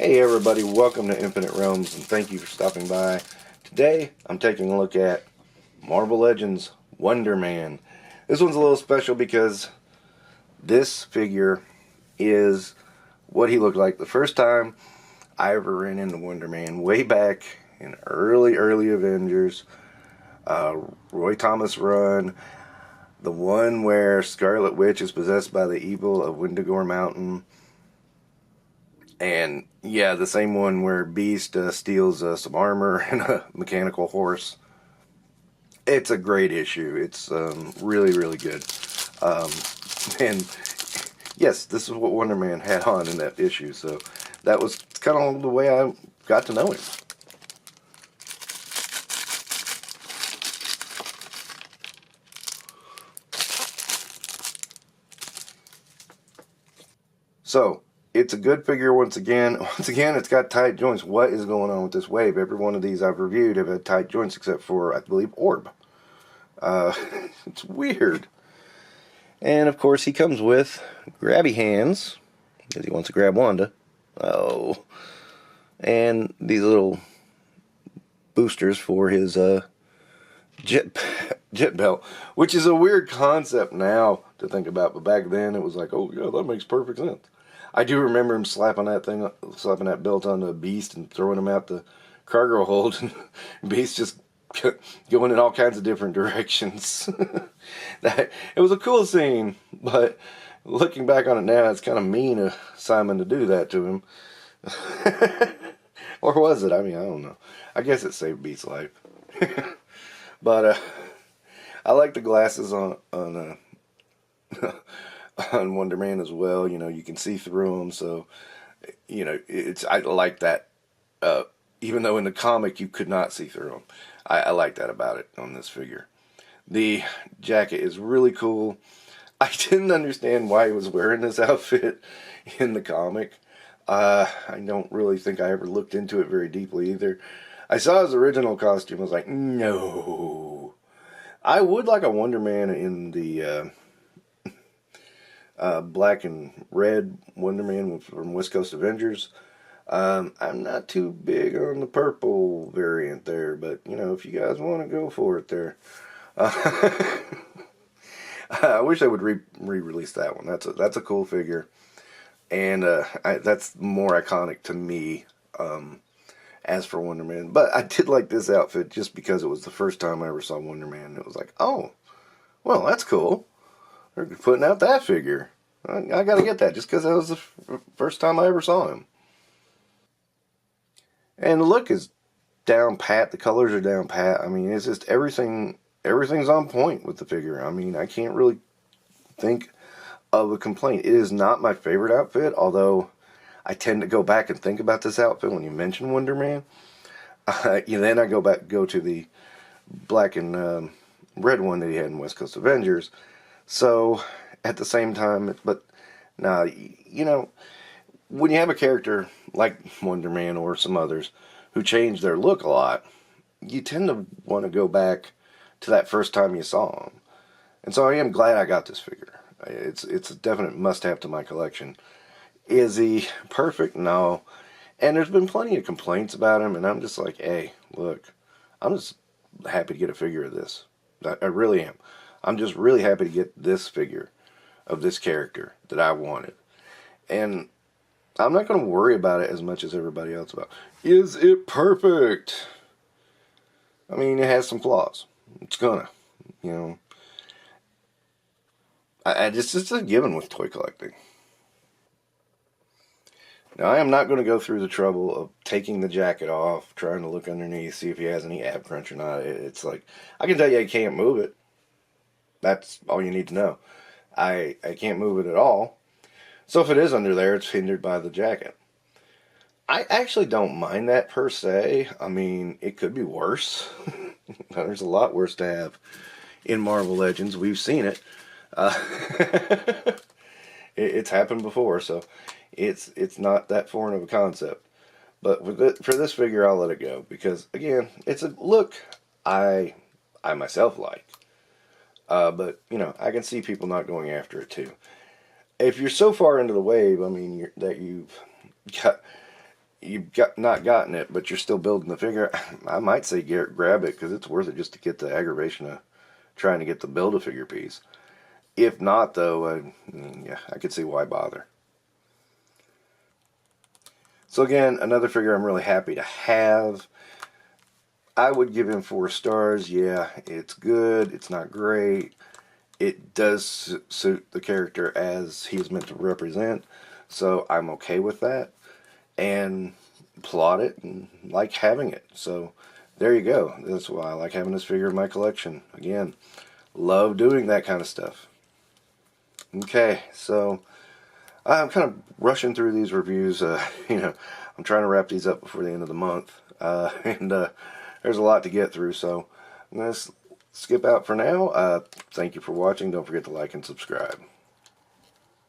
Hey everybody, welcome to Infinite Realms and thank you for stopping by. Today I'm taking a look at Marvel Legends Wonder Man. This one's a little special because this figure is what he looked like the first time I ever ran into Wonder Man, way back in early Avengers. Roy Thomas run, the one where Scarlet Witch is possessed by the evil of Wendigo Mountain. And yeah, the same one where Beast steals some armor and a mechanical horse. It's a great issue. It's really good. And yes, this is what Wonder Man had on in that issue. So that was kind of the way I got to know him. So it's a good figure once again. It's got tight joints. What is going on with this wave? Every one of these I've reviewed have had tight joints except for, I believe, Orb. It's weird. And of course he comes with grabby hands, because he wants to grab Wanda. Oh. And these little boosters for his jet belt, which is a weird concept now to think about, but back then it was like, oh yeah, that makes perfect sense. I do remember him slapping that belt on the Beast and throwing him out the cargo hold, and Beast just going in all kinds of different directions. It was a cool scene, but looking back on it now, it's kind of mean of Simon to do that to him. Or was it? I mean, I don't know. I guess it saved Beast's life. But I like the glasses on on Wonder Man as well. You know, you can see through them, so you know I like that. Even though in the comic you could not see through them, I like that about it on this figure. The jacket is really cool. I didn't understand why he was wearing this outfit in the comic. I don't really think I ever looked into it very deeply either. I saw his original costume. I was like, no. I would like a Wonder Man in the black and red Wonder Man from West Coast Avengers. I'm not too big on the purple variant there, but you know, if you guys want to go for it there. I wish I would re-release that one. That's a cool figure, and that's more iconic to me. As for Wonder Man, but I did like this outfit just because it was the first time I ever saw Wonder Man. It was like, oh, well, that's cool. They're putting out that figure. I got to get that just because that was the first time I ever saw him. And the look is down pat. The colors are down pat. I mean, it's just everything's on point with the figure. I mean, I can't really think of a complaint. It is not my favorite outfit, although I tend to go back and think about this outfit when you mention Wonder Man. Then I go to the black and red one that he had in West Coast Avengers. So at the same time, but now you know, when you have a character like Wonder Man or some others who change their look a lot, you tend to want to go back to that first time you saw him. And so I am glad I got this figure. It's a definite must-have to my collection. Is he perfect? No. And there's been plenty of complaints about him, and I'm just like, hey, look, I'm just happy to get a figure of this. I really am. I'm just really happy to get this figure of this character that I wanted. And I'm not going to worry about it as much as everybody else about. Is it perfect? I mean, it has some flaws. It's gonna, you know. It's just a given with toy collecting. Now, I am not going to go through the trouble of taking the jacket off, trying to look underneath, see if he has any ab crunch or not. It's like, I can tell you I can't move it. That's all you need to know. I can't move it at all. So if it is under there, it's hindered by the jacket. I actually don't mind that per se. I mean, it could be worse. There's a lot worse to have in Marvel Legends. We've seen it. It's happened before, so it's not that foreign of a concept. But for this figure, I'll let it go because again, it's a look I myself like. But you know, I can see people not going after it too. If you're so far into the wave, I mean, that you've got you've not gotten it, but you're still building the figure, I might say grab it, because it's worth it just to get the aggravation of trying to get the Build-A-Figure piece. If not, though, yeah, I could see why bother. So again, another figure I'm really happy to have. I would give him 4 stars. Yeah, it's good. It's not great. It does suit the character as he's meant to represent, so I'm okay with that. And plot it and like having it. So there you go. That's why I like having this figure in my collection. Again, love doing that kind of stuff. Okay, so I'm kind of rushing through these reviews. I'm trying to wrap these up before the end of the month, and there's a lot to get through. So I'm going to skip out for now. Thank you for watching. Don't forget to like and subscribe.